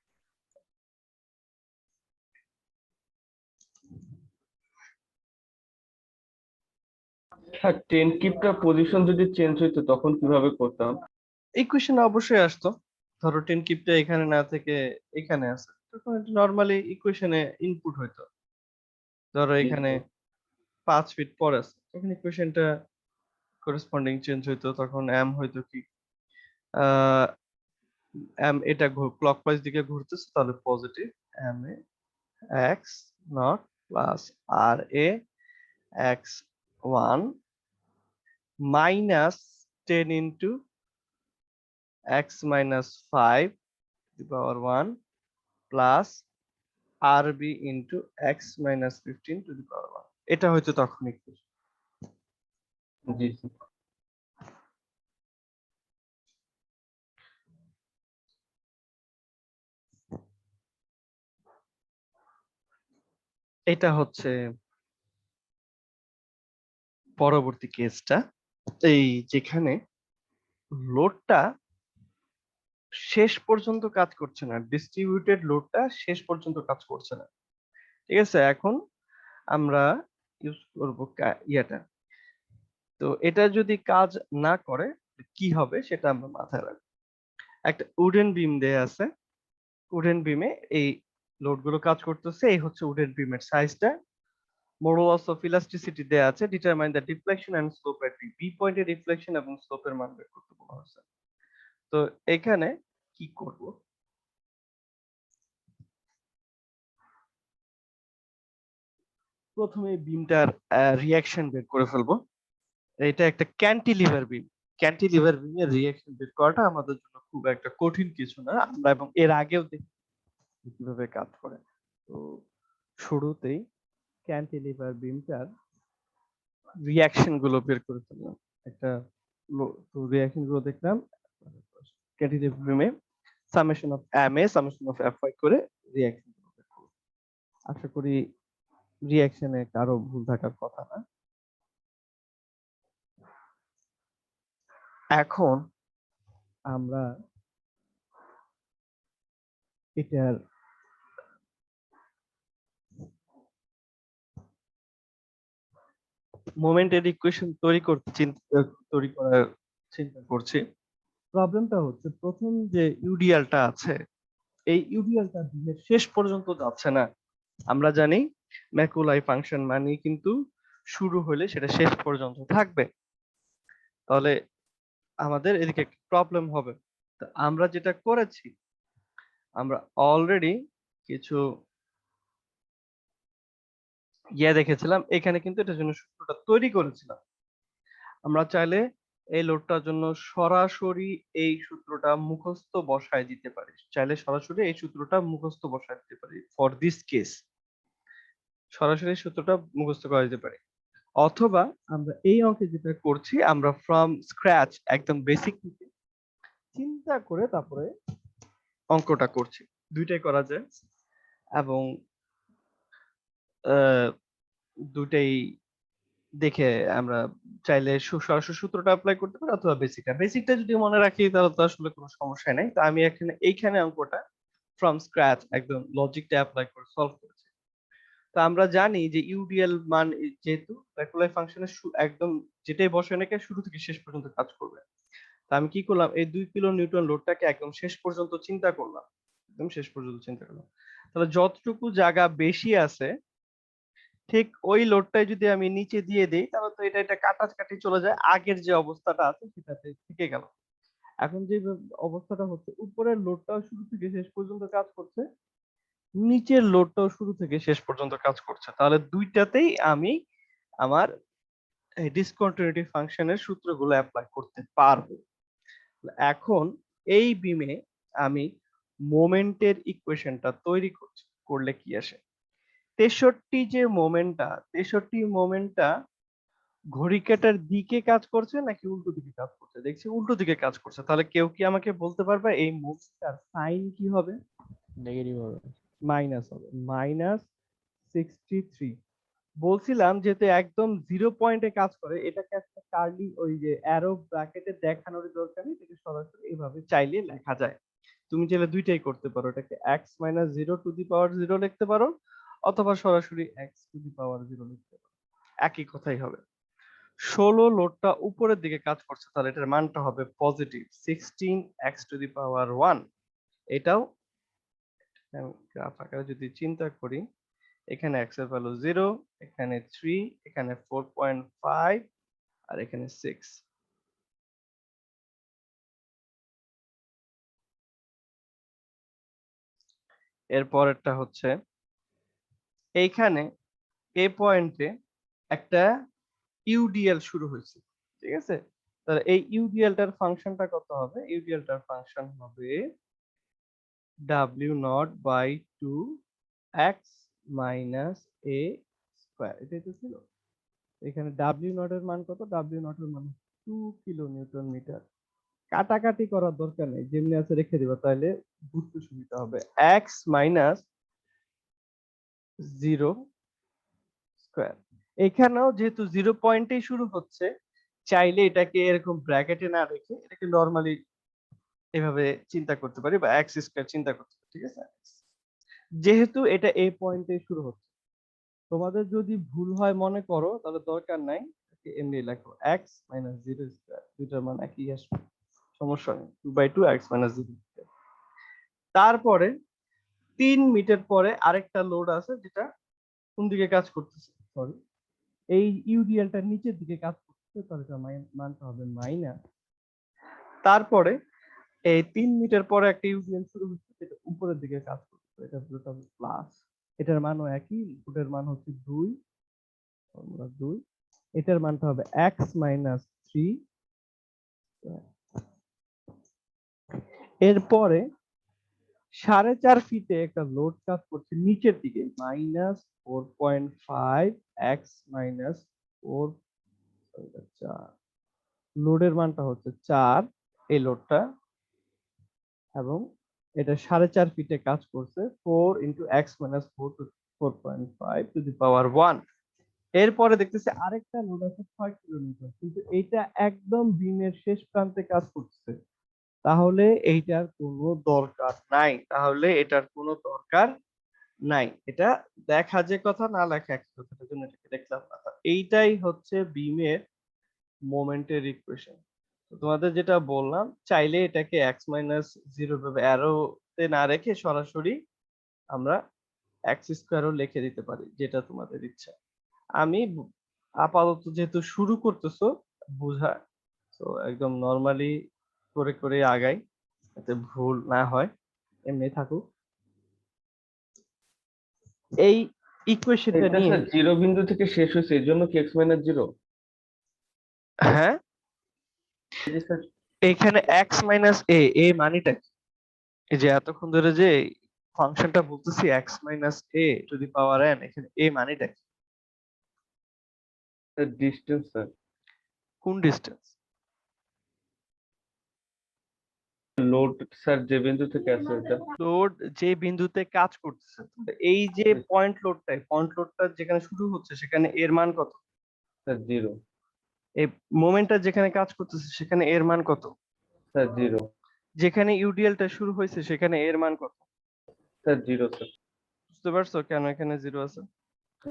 হ্যাঁ, 10 কিপটা পজিশন যদি চেঞ্জ হইতো তখন কিভাবে করতাম? ইকুয়েশন অবশ্যই আসতো। ধরো 10 কিপটা এখানে না থেকে এখানে আছে, তখন নরমালি ইকুয়েশনে ইনপুট হইতো। ধরো এখানে 5 ফিট পর আছে, তখন ইকুয়েশনটা করেসপন্ডিং চেঞ্জ হইতো। তখন এম হইতো কি, এম এটা ক্লকওয়াইজ দিকে ঘুরতেছে, তাহলে positive M A x naught plus R A x 1 minus 10 into x minus 5 to the power 1 plus R B into x minus 15 to the power 1। এটা হয়তো তখন ইকুয়েশন। জি স্যার। এটা হচ্ছে পরবর্তী কেসটা, এই যেখানে লোডটা শেষ পর্যন্ত কাজ করছে না, ডিস্ট্রিবিউটেড লোডটা শেষ পর্যন্ত কাজ করছে না। ঠিক আছে, এখন আমরা ইউজ করব ইয়াটা। তো এটা যদি কাজ না করে কি হবে সেটা আমরা মাথায় রাখবো। একটা উডেন বিম দেয়া আছে, উডেন বিমে এই লোড গুলো কাজ করতেছে, এই হচ্ছে উডেন বিমের সাইজটা। মডুলাস অফ ইলাস্টিসিটি দেয়া আছে, determine the deflection and slope at B পয়েন্টে রিফ্লেকশন এবং স্লোপের মান বের করতে বলা হয়েছে। তো এখানে কি করব, প্রথমে বিমটার রিঅ্যাকশন বের করে ফেলবো। এটা একটা ক্যান্টিলিভার বিম। ক্যান্টিলিভার বিমের রিঅ্যাকশন বের করাটা আমাদের জন্য খুব একটা কঠিন কিছু না, আমরা এবং এর আগেও দেখি কিভাবে কাজ করে। তো শুরুতেই ক্যান্টিলিভার বিমটার রিঅ্যাকশন গুলো বের করে ফেললাম। একটা রিঅ্যাকশন গুলো দেখলাম ক্যান্টিলিভার বিমে, summation of M A summation of F Y করে রিঅ্যাকশন গুলো বের করব। আশা করি রিঅ্যাকশনে কারো ভুল থাকার কথা না। এখন আমরা এটার মোমেন্টের ইকুয়েশন তৈরি করার চিন্তা করছি। প্রবলেমটা হচ্ছে প্রথম যে ইউডিএলটা আছে, এই ইউডিএলটা দিনের শেষ পর্যন্ত যাচ্ছে না। আমরা জানি ম্যাকুলাই ফাংশন মানে কিন্তু শুরু হলে সেটা শেষ পর্যন্ত থাকবে, তাহলে আমাদের এদিকে প্রবলেম হবে। তো আমরা যেটা করেছি, আমরা অলরেডি কিছু দেখেছিলাম, এখানে কিন্তু এটার জন্য সূত্রটা তৈরি করেছিলাম। আমরা চাইলে এই লোডটার জন্য সরাসরি এই সূত্রটা মুখস্থ বসায় দিতে পারি, চাইলে সরাসরি এই সূত্রটা মুখস্থ বসায় দিতে পারি। ফর দিস কেস সরাসরি সূত্রটা মুখস্থ করে দিতে পারি, অথবা আমরা এই অঙ্কে যেটা করছি আমরা ফ্রম স্ক্র্যাচ একদম বেসিক থেকে চিন্তা করে তারপরে অঙ্কটা করছি, দুইটাই করা যায়। এবং আহ, দুইটাই দেখে আমরা চাইলে সরাসরি সূত্রটা অ্যাপ্লাই করতে পারি অথবা বেসিকটা যদি মনে রাখি তাহলে তো আসলে কোনো সমস্যা নাই। তো আমি এইখানে অঙ্কটা ফ্রম স্ক্র্যাচ একদম লজিকটা অ্যাপ্লাই করে সলভ করেছি। তো আমরা জানি যে ইউডিএল মান যেহেতু র্যাকুলার ফাংশনের একদম যেটাই বসে নাকি শুরু থেকে শেষ পর্যন্ত কাজ করবে। তো আমি কি করলাম, এই 2 কিলো নিউটন লোডটাকে একদম শেষ পর্যন্ত চিন্তা করলাম, একদম শেষ পর্যন্ত চিন্তা করলাম। তাহলে যতটুকু জায়গা বেশি আছে ঠিক ওই লোডটাই যদি আমি নিচে দিয়ে দিই তাহলে তো এটা কাটাকাটি চলে যায়, আগের যে অবস্থাটা আছে সেটাতে থেকে গেল। এখন যে অবস্থাটা হচ্ছে উপরের লোডটাও শুরু থেকে শেষ পর্যন্ত কাজ করছে, নিচের লোডটাও শুরু থেকে শেষ পর্যন্ত কাজ করছে, তাহলে দুইটাতেই আমি আমার ডিসকন্টিনিউটি ফাংশনের সূত্রগুলো অ্যাপ্লাই করতে পারবো। এখন এই বিমে আমি মোমেন্টের ইকুয়েশনটা তৈরি করলে কি আসে, 63 মোমেন্টটা ঘড়ি কাঁটার দিকে কাজ করছে নাকি উল্টো দিকে কাজ করছে? দেখছি উল্টো দিকে কাজ করছে, তাহলে কেউ কি আমাকে বলতে পারবে এই মুভটার সাইন কি হবে? নেগেটিভ হবে। মাইনাস হবে, -63। বলছিলাম যেহেতু একদম 0 পয়েন্টে কাজ করে এটাকে একটা কার্লি ওই যে অ্যারো ব্র্যাকেটে দেখানোর দরকার নেই, এটাকে সরাসরি এভাবে চাইলে লেখা যায়। তুমি চাইলে দুইটাই করতে পারো, এটাকে x-0 লিখতে পারো অথবা সরাসরি x⁻0 লিখতে পারো, একই কথাই হবে। 16 লোডটা উপরের দিকে কাজ করছে, তাহলে এটার মানটা হবে পজিটিভ 16x⁻1। এটাও গ্রাফ আকারে যদি চিন্তা করি, এখানে x এর ভ্যালু 0, এখানে 3, এখানে 4.5 আর এখানে 6। এরপরেরটা হচ্ছে এইখানে এ পয়েন্টে একটা ইউডিএল শুরু হয়েছে, ঠিক আছে? তাহলে এই ইউডিএলটার ফাংশনটা কত হবে? ইউডিএলটার ফাংশন হবে w0/2x - a স্কয়ার। এটাই তো ছিল। এখানে w0 এর মান কত? w0 এর মান 2 কিলো নিউটন মিটার। কাটাকাটি করার দরকার নেই, যেমনি আছে রেখে দিবা, তাহলে বুঝতে সুবিধা হবে। x - 0 square. এখানেও যেহেতু 0 পয়েন্টেই শুরু হচ্ছে, চাইলে এটাকে এরকম ব্র্যাকেটে না রেখে এটাকে নরমালি এভাবে চিন্তা করতে পারি বা x স্কয়ার চিন্তা করতে পারি, ঠিক আছে? যেহেতু এটা এই পয়েন্টে শুরু হচ্ছে, তোমাদের যদি ভুল হয় মনে করো তাহলে দরকার নাই, এমনি লেখো x - 0 স্কয়ার, দুইটার মান একই আসবে, সমস্যা নেই। 2/2 x - 0 স্কয়ার। তারপরে 3 মিটার পরে আরেকটা লোড আছে যেটা কোন দিকে কাজ করতেছে, সরি এই ইউডিএলটা নিচের দিকে কাজ করতেছে, তাহলে তার মানটা হবে মাইনাস। তারপরে এই 3 মিটার পরে একটা ইউডিএল শুরু হচ্ছে যেটা উপরের দিকে কাজ করতেছে, এটা পুরোটা প্লাস। এটার মানও একই, ইনপুটের মান হচ্ছে 2, ফর্মুলা 2। এটার মানটা হবে x - 3। এরপরে 4.5 ফিটে একটা লোড কাজ করছে নিচের দিকে, -4.5 x - 4, লোডের মানটা হচ্ছে 4 এই লোডটা, এবং এটা 4.5 ফিটে কাজ করছে 4 × x - 4 = 4.5 টু দি পাওয়ার 1। এরপরে দেখতেছি আরেকটা লোড আছে 6 কিলোমিটার, কিন্তু এটা একদম বিমের শেষ প্রান্তে কাজ করছে, তাহলে এইটার কোনো দরকার নাই, এটা দেখা যে কথা না লেখা এক কথা, এটার জন্য এটাকে দেখলাম না। এইটাই হচ্ছে বিমের মোমেন্টের ইকুয়েশন। তোমাদের যেটা বললাম, চাইলে এটাকে x - 0 ভাবে অ্যারোতে না রেখে সরাসরি আমরা x স্কয়ারও লিখে দিতে পারি, যেটা তোমাদের ইচ্ছা। আমি আপাতত যেহেতু শুরু করতেছো বুঝা, তো একদম নরমালি করে করে আগাই, যাতে ভুল না হয়, এমনি থাকুক। এই ইকুয়েশনটা এটা নিয়ে স্যার জিরো বিন্দু থেকে শেষ হয়েছে এর জন্য কি এক্স মাইনাস জিরো? হ্যাঁ স্যার এখানে এক্স মাইনাস এ মানিটা কি? এই যে এতক্ষণ ধরে যে ফাংশনটা বলতেছি x minus A two the power N, এখানে এ মানিটা কি? ডিস্টেন্স স্যার, কোন ডিস্টেন্স? লোড স্যার যে বিন্দু থেকে আসে এটা। লোড যে বিন্দুতে কাজ করতেছে, তো এই যে পয়েন্ট লোডটা যেখানে শুরু হচ্ছে সেখানে এর মান কত? Sir zero. এই মোমেন্টটা যেখানে কাজ করতেছে সেখানে এর মান কত? Sir zero. যেখানে ইউডিএলটা শুরু হয়েছে সেখানে এর মান কত? Sir zero sir. বুঝতে পারছো কেন এখানে জিরো আছে?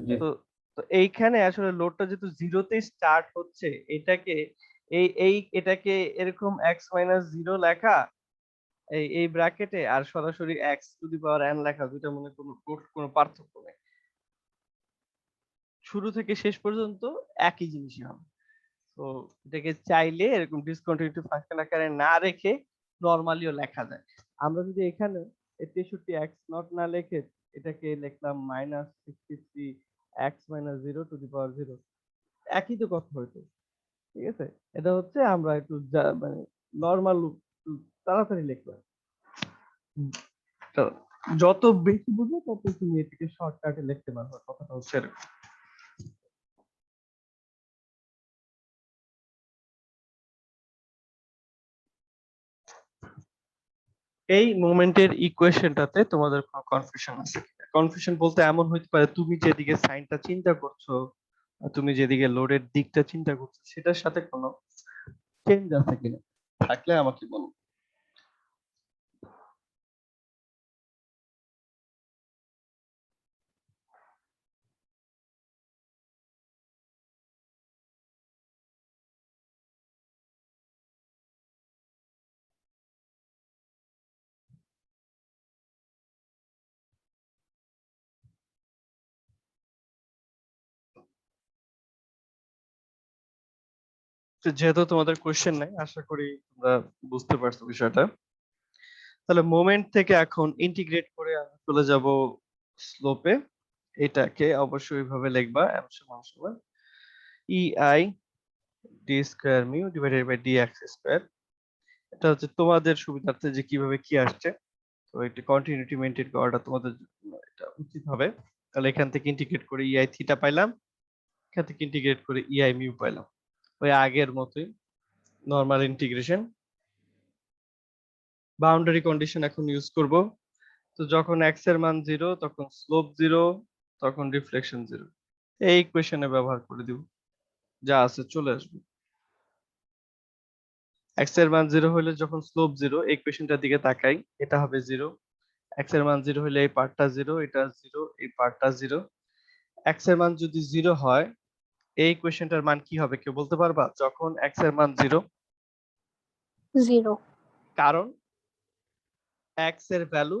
জি তো তো এইখানে আসলে লোডটা যেহেতু জিরোতে স্টার্ট হচ্ছে, এটাকে এটাকে এরকম এক্স মাইনাস জিরো লেখা এই ব্র্যাকেটে, আর সরাসরি x to the power N লেখা, দুইটার মধ্যে কোনো পার্থক্য নেই। শুরু থেকে শেষ পর্যন্ত একই জিনিসই হবে। তো এটাকে চাইলে এরকম ডিসকন্টিনিউটি ফাংশন আকারে না রেখে নরমালিও লেখা যায়। আমরা যদি এখানে 63 এক্স নট না লিখে এটাকে লিখলাম minus 63 x minus zero two the power zero, একই তো কথা হইতো। ঠিক আছে, এটা হচ্ছে আমরা একটু মানে নরমাল তাড়াতাড়ি লিখলাম। তো যত বেশি বুঝো তত তুমি এটাকে শর্টকাটে লিখতে পারবে, কথাটা হচ্ছে এরকম। এই মোমেন্টের ইকুয়েশনটাতে তোমাদের কোনো কনফিউশন আছে? কনফিউশন বলতে এমন হইতে পারে তুমি যেদিকে সাইনটা চিন্তা করছো, বা তুমি যেদিকে লোডের দিকটা চিন্তা করছো সেটার সাথে কোনো চেঞ্জ আছে কিনা, থাকলে আমাকে বলো। তো যেহেতু তোমাদের কোশ্চেন নাই, আশা করি তোমরা বুঝতে পারছো বিষয়টা। তাহলে মোমেন্ট থেকে এখন ইন্টিগ্রেট করে আমরা চলে যাব স্লোপে। এটাকে অবশ্যই এইভাবে লিখবা m সমান সমান ei d square mu divided by dx square. এটা হচ্ছে তোমাদের সুবিধার্থে যে কিভাবে কি আসছে, তো একটি কন্টিনিউটি মেইনটেইন করাটা তোমাদের জন্য এটা উচিত হবে। তাহলে এখান থেকে ইন্টিগ্রেট করে ei থিটা পাইলাম, এখান থেকে ইন্টিগ্রেট করে ei মিউ পাইলাম, ওই আগের মতোই নরমাল ইন্টিগ্রেশন। বাউন্ডারি কন্ডিশন এখন ইউজ করব। তো যখন x এর মান 0 তখন স্লোপ 0, তখন রিফ্লেকশন 0, এই ইকুয়েশনে ব্যবহার করে দিব, যা আছে চলে আসবে। x এর মান 0 হলে যখন স্লোপ 0, এই ইকুয়েশনটার দিকে তাকাই, এটা হবে 0। x এর মান 0 হলে এই পার্টটা 0, এটা 0, এই পার্টটা 0। x এর মান যদি 0 হয় এই ইকুয়েশনটার মান কি হবে কেউ বলতে পারবা? যখন x এর মান 0, জিরো। কারণ x এর ভ্যালু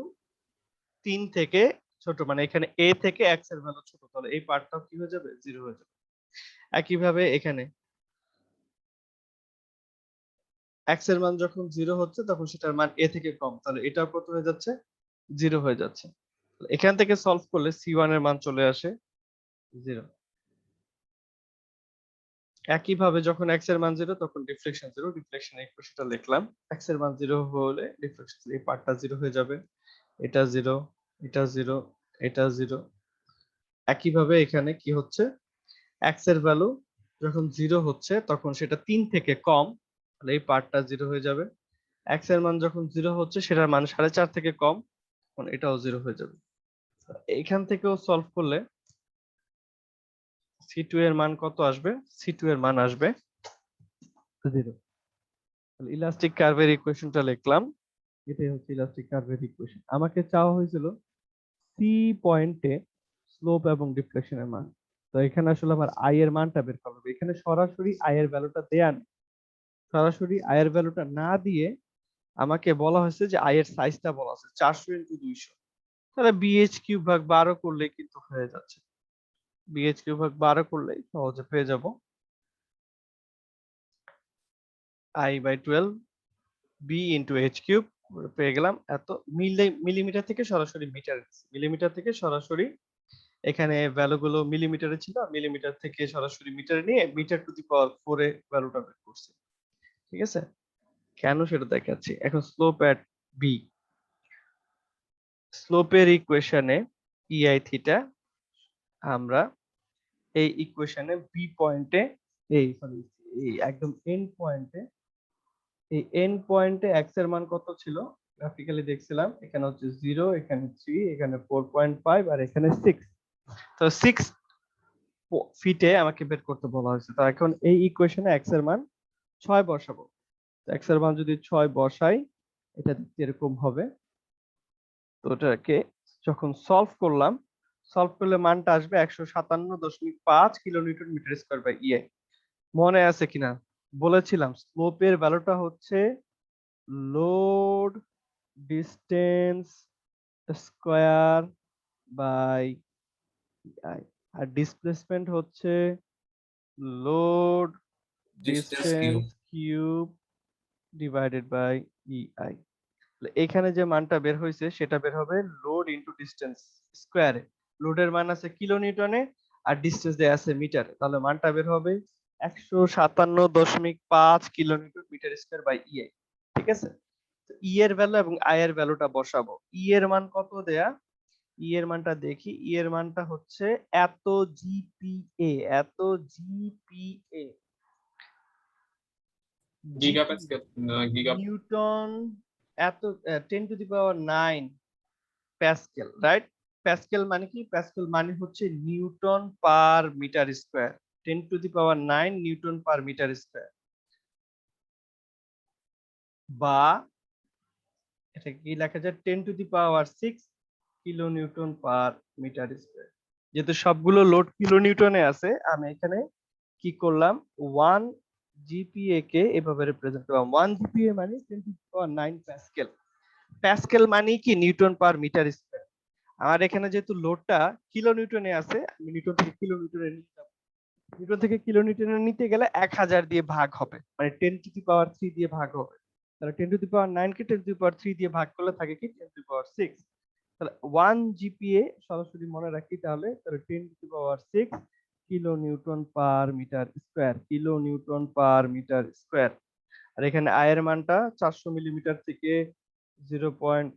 3 থেকে ছোট, মানে এখানে a থেকে x এর ভ্যালু ছোট, তাহলে এই পার্টটাও কি হয়ে যাবে? 0 হয়ে যাবে। একইভাবে এখানে x এর মান যখন 0 হচ্ছে তখন সেটার মান a থেকে কম, তাহলে এটাও কত হয়ে যাচ্ছে? 0 হয়ে যাচ্ছে। এখান থেকে সলভ করলে c1 এর মান চলে আসে 0। একইভাবে যখন x এর মান 0 তখন রিফ্লেকশন 0, রিফ্লেকশন ইকুয়েশনটা লিখলাম, x এর মান 0 হলে রিফ্লেকশন এই পার্টটা 0 হয়ে যাবে, এটা 0, এটা 0, এটা 0। একইভাবে এখানে কি হচ্ছে, x এর ভ্যালু যখন 0 হচ্ছে তখন সেটা 3 থেকে কম, তাহলে এই পার্টটা 0 হয়ে যাবে। x এর মান যখন 0 হচ্ছে সেটার মান 4.5 থেকে কম, তখন এটাও 0 হয়ে যাবে। এখান থেকেও সলভ করলে c2 এর মান কত আসবে? c2 এর মান আসবে 0। তাহলে ইলাস্টিক কার্ভের ইকুয়েশনটা লিখলাম, এটাই হচ্ছে ইলাস্টিক কার্ভের ইকুয়েশন। আমাকে চাওয়া হয়েছিল সি পয়েন্টে স্লোপ এবং ডিফ্লেকশনের মান। তো এখানে আসলে আমার আই এর মানটা বের করতে হবে। এখানে সরাসরি আই এর ভ্যালুটা দেয়া নেই, সরাসরি আই এর ভ্যালুটা না দিয়ে আমাকে বলা হয়েছে যে আই এর সাইজটা বলা আছে 400 ইনটু 200। তাহলে বিএইচ কিউব ভাগ 12 করলে কিন্তু হয়ে যাচ্ছে, বিএইচ কিউব ভাগ 12 করলেই সহজে পেয়ে যাব I by 12 B into H cube, পেয়ে গেলাম এত। মিলিমিটার থেকে সরাসরি মিটার, মিলিমিটার থেকে সরাসরি এখানে ভ্যালু গুলো মিলিমিটারে ছিল, মিলিমিটার থেকে সরাসরি মিটারে নিয়ে মিটার টু দি পাওয়ার 4 এ ভ্যালুটা বের করছি। ঠিক আছে, কেন সেটা দেখাচ্ছি। এখন স্লোপ এট বি, স্লোপের ইকুয়েশনে ইআই থিটা আমরা এই ইকুয়েশনে বি পয়েন্টে, এই সরি এই একদম এন্ড পয়েন্টে, এই এন্ড পয়েন্টে এক্স এর মান কত ছিল গ্রাফিক্যালি দেখছিলাম, এখানে হচ্ছে 0, এখানে 3, এখানে 4.5 আর এখানে 6। তো 6 ফিটে আমাকে বের করতে বলা হয়েছে। তো এখন এই ইকুয়েশনে এক্স এর মান 6 বসাবো। তো এক্স এর মান যদি 6 বসাই, এটা দেখতে এরকম হবে। তো ওটাকে যখন সলভ করলাম, সলভ করলে মানটা আসবে 157.5 kilonewton metre square by EA. মনে আছে কিনা বলেছিলাম স্লোপের ভ্যালুটা হচ্ছে load distance square by I, আর ডিসপ্লেসমেন্ট হচ্ছে load Distance distance cube. Cube divided by EI. এখানে যে মানটা বের হয়েছে সেটা বের হবে লোড ইনটু ডিসটেন্স স্কয়ারে। লোডের মান আছে কিলো নিউটনে আর ডিসটেন্স দেয়া আছে মিটারে, তাহলে মানটা বের হবে 157.5 kilo newton metre square by E I. ঠিক আছে, ই এর ভ্যালু এবং আই এর ভ্যালুটা বসাবো। ই এর মান কত দেয়া, ই এর মানটা দেখি, ই এর মানটা হচ্ছে এত জিপিএ, এত জিপিএ, Gigapascal. Giga. নিউটন, এত 10 to the power 9 pascal, right? Pascal মানে কি? প্যাসকেল মানে হচ্ছে newton per metre square, 10 to the power 9 newton per metre square, বা এটা কি লেখা যায় 10 to the power 6 kilo newton per metre square. যেহেতু সবগুলো লোড কিলো নিউটনে আছে, আমি এখানে কি করলাম 1 জিপিএ কে এভাবে রিপ্রেজেন্ট করলাম। 1 জিপিএ মানে 10 to the power 9 pascal. Pascal মানে কি? Newton per metre square. আমার এখানে যেহেতু লোডটা কিলো নিউটনে আছে, আমি নিউটন থেকে কিলো নিউটনে নিয়ে যাব। নিউটন থেকে কিলো নিউটনে নিতে গেলে 1000 দিয়ে ভাগ হবে, মানে 10 টু দি পাওয়ার 3 দিয়ে ভাগ হবে। তাহলে 10 to the power 9 K 10 to the পাওয়ার 3 দিয়ে ভাগ করলে থাকে কি 10 টু দি পাওয়ার 6। তাহলে 1 জিপিএ সরাসরি মনে রাখি, তাহলে 10 to the power 6 kilo newton per metre square, kilo newton per metre square. আর এখানে আই এর মানটা 400 মিলিমিটার থেকে 0.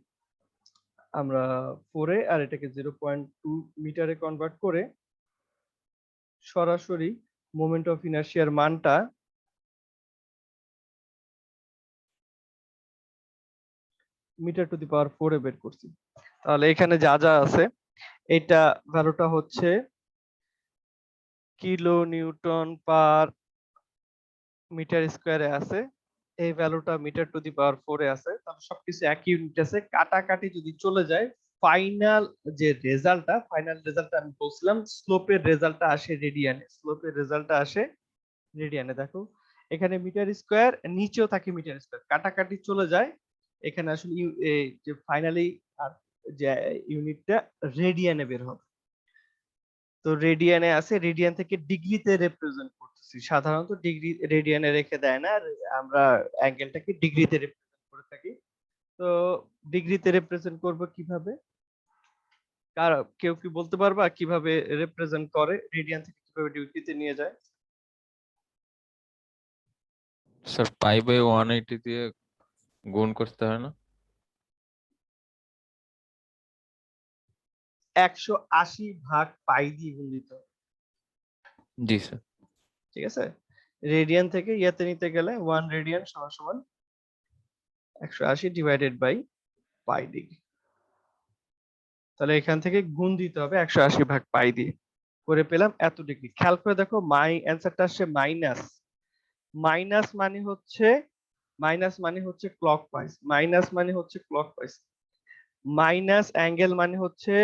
আমরা 4 এ আর এটাকে 0.2 মিটারে কনভার্ট করে সরাসরি মোমেন্ট অফ ইনার্শিয়ার মানটা মিটার টু দি পাওয়ার 4 এ বের করছি। তাহলে এখানে যা যা আছে, এটা ভ্যালুটা হচ্ছে কিলো নিউটন পার মিটার স্কয়ারে আছে, এই ভ্যালুটা মিটার টু দি পাওয়ার 4 এ আছে। তাহলে সবকিছু একই ইউনিট আছে, কাটাকাটি যদি চলে যায়, ফাইনাল যে রেজাল্টটা, ফাইনাল রেজাল্টটা আমি বলছিলাম স্লোপের রেজাল্টটা আসে রেডিয়ানে, স্লোপের রেজাল্টটা আসে রেডিয়ানে। দেখো এখানে মিটার স্কয়ার, নিচেও থাকে মিটার স্কয়ার, কাটাকাটি চলে যায়, এখানে আসলে এই যে ফাইনালি আর যে ইউনিটটা রেডিয়ানে বের হবে। তো রেডিয়ানে আছে, রেডিয়ান থেকে ডিগ্রিতে রিপ্রেজেন্ট করতেছি, সাধারণত ডিগ্রি রেডিয়ানে রেখে দেয় না, আমরা অ্যাঙ্গেলটাকে ডিগ্রিতে রিপ্রেজেন্ট করে থাকি। তো ডিগ্রিতে রিপ্রেজেন্ট করব কিভাবে? কার কেউ কি বলতে পারবা কিভাবে রিপ্রেজেন্ট করে, রেডিয়ান থেকে কিভাবে ডিগ্রিতে নিয়ে যায়? স্যার পাই বাই 180 দিয়ে গুণ করতে হয় না? 180 ভাগ পাই দিয়ে গুণ দিতে হবে। জি স্যার। ঠিক আছে, রেডিয়ান থেকে ইয়াতে নিতে গেলে 1 রেডিয়ান সমান সমান 180 ডিভাইডেড বাই পাই ডিগ্রি। তাহলে এখান থেকে গুণ দিতে হবে 180 ভাগ পাই দিয়ে, করে পেলাম এত ডিগ্রি। খেয়াল করে দেখো মাই অ্যান্সারটা আসছে মাইনাস, মাইনাস মানে হচ্ছে ক্লকওয়াইজ, মাইনাস মানে হচ্ছে ক্লকওয়াইজ, মাইনাস অ্যাঙ্গেল মানে হচ্ছে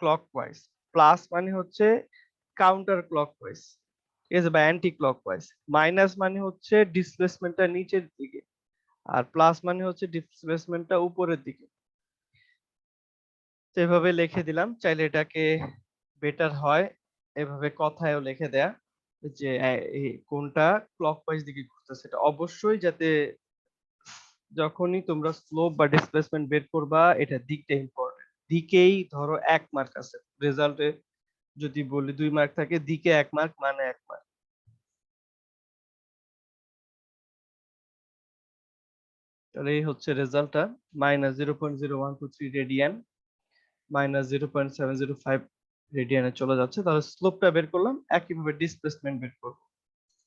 ক্লকওয়াইজ, প্লাস মানে হচ্ছে কাউন্টার ক্লকওয়াইজ, ঠিক আছে, বা অ্যান্টি ক্লকওয়াইজ। মাইনাস মানে হচ্ছে ডিসপ্লেসমেন্টটা নিচের দিকে, আর প্লাস মানে হচ্ছে ডিসপ্লেসমেন্টটা উপরের দিকে। তো এভাবে লিখে দিলাম, চাইলে এটাকে বেটার হয় এভাবে কথায়ও লিখে দেয়া, যে কোনটা ক্লকওয়াইজ দিকে ঘুরতেছে। এটা অবশ্যই যাতে যখনই তোমরা স্লোপ বা ডিসপ্লেসমেন্ট বের করবা, এটা দিকটা ইম্পর্টেন্ট, দিকেই ধরো 1 মার্ক আছে, রেজাল্টে যদি বলি 2 মার্ক থাকে, দিকে 1 মার্ক মানে 1 মার্ক। তাহলে এই হচ্ছে রেজাল্টটা, -0.0123 রেডিয়ান, -0.705 রেডিয়ানে চলে যাচ্ছে। তাহলে স্লোপটা বের করলাম, একইভাবে ডিসপ্লেসমেন্ট বের করব।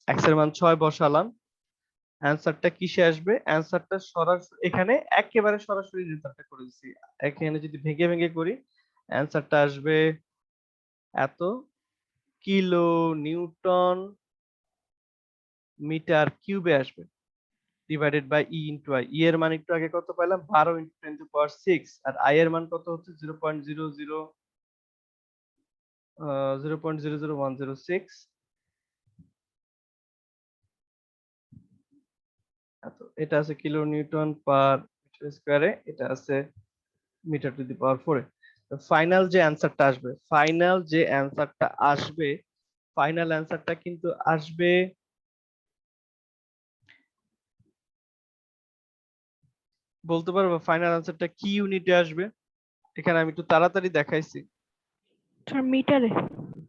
x এর মান 6 বসালাম, অ্যানসারটা কিসে আসবে? অ্যানসারটা সরাসরি এখানে একেবারে সরাসরি রেজাল্টটা করে দিছি। এখানে যদি ভেঙে ভেঙে করি, অ্যানসারটা আসবে এত কিলো নিউটন মিটার কিউবে আসবে, divided by E into I. E এর মান একটু আগে কত পাইলাম? 12 × 10⁶, আর আই এর মান কত হচ্ছে? 0.00106। এটা আছে কিলো নিউটন পার মিটার স্কয়ারে, এটা আছে মিটার টু দি পাওয়ার 4 এ। ফাইনাল যে অ্যানসারটা আসবে, ফাইনাল অ্যানসারটা কিন্তু আসবে বলতে পারবো ফাইনাল অ্যানসারটা কি ইউনিটে আসবে? এখানে আমি একটু তাড়াতাড়ি দেখাইছি। স্যার মিটারে।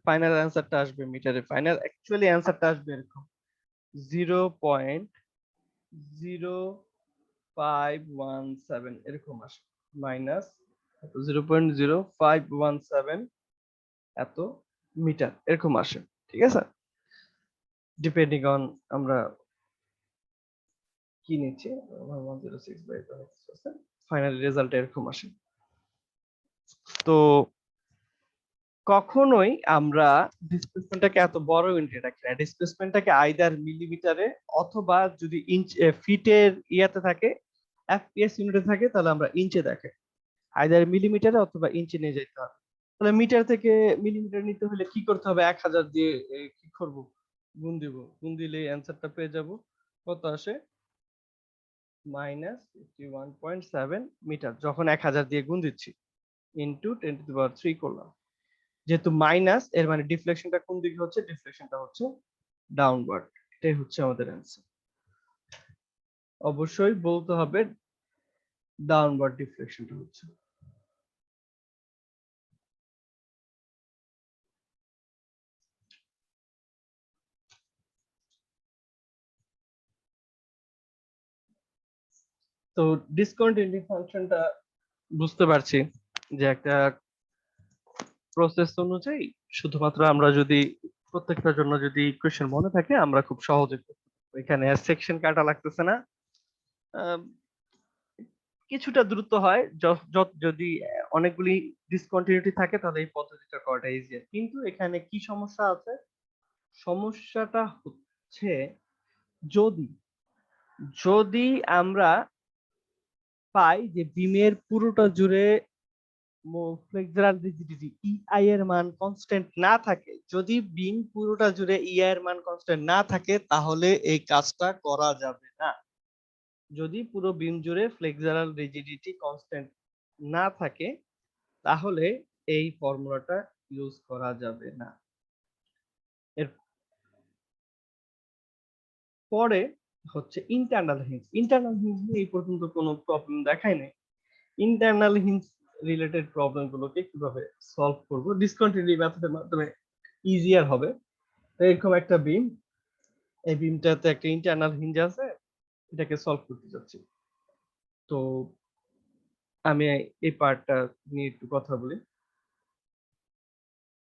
ফাইনাল অ্যানসারটা আসবে মিটারে। ফাইনাল অ্যাকচুয়ালি অ্যানসারটা আসবে এরকম 0.0517 এরকম আসে, মাইনাস 0.0517 এত মিটার এরকম আসে। ঠিক আছে, ডিপেন্ডিং অন আমরা কি নিচ্ছি। 106/106 ফাইনাল রেজাল্ট এরকম আসে। তো কখনোই আমরা ডিসপ্লেসমেন্টটাকে এত বড় ইউনিটে রাখি না, ডিসপ্লেসমেন্টটাকে আইদার মিলিমিটারে অথবা যদি ইঞ্চ ফিটের ইয়াতে থাকে, এফপিএস ইউনিটে থাকে, তাহলে আমরা ইঞ্চে দেখাই। আইদার মিলিমিটারে অথবা ইঞ্চে নিয়ে যেতে হবে। তাহলে মিটার থেকে মিলিমিটার নিতে হলে কি করতে হবে? 1000 দিয়ে কি করব? গুণ দিব। গুণ দিলে অ্যানসারটা পেয়ে যাব। কত আসে? -51.7 মিটার, যখন 1000 দিয়ে গুণ দিচ্ছি, ইনটু 10⁻³ করলাম। যেহেতু মাইনাস, এর মানে ডিফ্লেকশনটা কোন দিকে হচ্ছে? ডিফ্লেকশনটা হচ্ছে ডাউনওয়ার্ড। এটাই হচ্ছে আমাদের অ্যানসার। অবশ্যই বলতে হবে ডাউনওয়ার্ড ডিফ্লেকশনটা হচ্ছে। তো ডিসকন্টিনিউটি ফাংশনটা বুঝতে পারছি যে একটা প্রসেস অনুযায়ী শুধুমাত্র আমরা যদি প্রত্যেকটার জন্য যদি ইকুয়েশন মনে থাকে, আমরা খুব সহজে এখানে আর সেকশন কাটা লাগতেছে না। কিছুটা দ্রুত হয় যদি অনেকগুলি ডিসকন্টিনিউটি থাকে, তাহলে এই পদ্ধতিটা করাটা ইজিয়ার। কিন্তু এখানে কি সমস্যা আছে? সমস্যাটা হচ্ছে যদি যদি আমরা পাই যে বিমের পুরোটা জুড়ে ফ্লেক্সুরাল রিজিডিটি ইআই এর মান কনস্ট্যান্ট না থাকে, যদি বিম পুরোটা জুড়ে ইআই এর মান কনস্ট্যান্ট না থাকে, তাহলে এই কাজটা করা যাবে না। যদি পুরো বিম জুড়ে ফ্লেক্সুরাল রিজিডিটি কনস্ট্যান্ট না থাকে, তাহলে এই ফর্মুলাটা ইউজ করা যাবে না। এর পরে হচ্ছে ইন্টারনাল হিঞ্জ। ইন্টারনাল হিঞ্জ নিয়ে এই পর্যন্ত কোনো প্রবলেম দেখাই নাই। ইন্টারনাল হিঞ্জ রিলেটেড প্রবলেম গুলোকে কিভাবে সলভ করব? ডিসকন্টিনিউটি মেথডের মাধ্যমে ইজিয়ার হবে। এরকম একটা বিম, এই বিমটাতে একটা ইন্টারনাল হিঞ্জ আছে, এটাকে সলভ করতে যাচ্ছি। তো আমি এই পার্টটা নিয়ে একটু কথা বলি।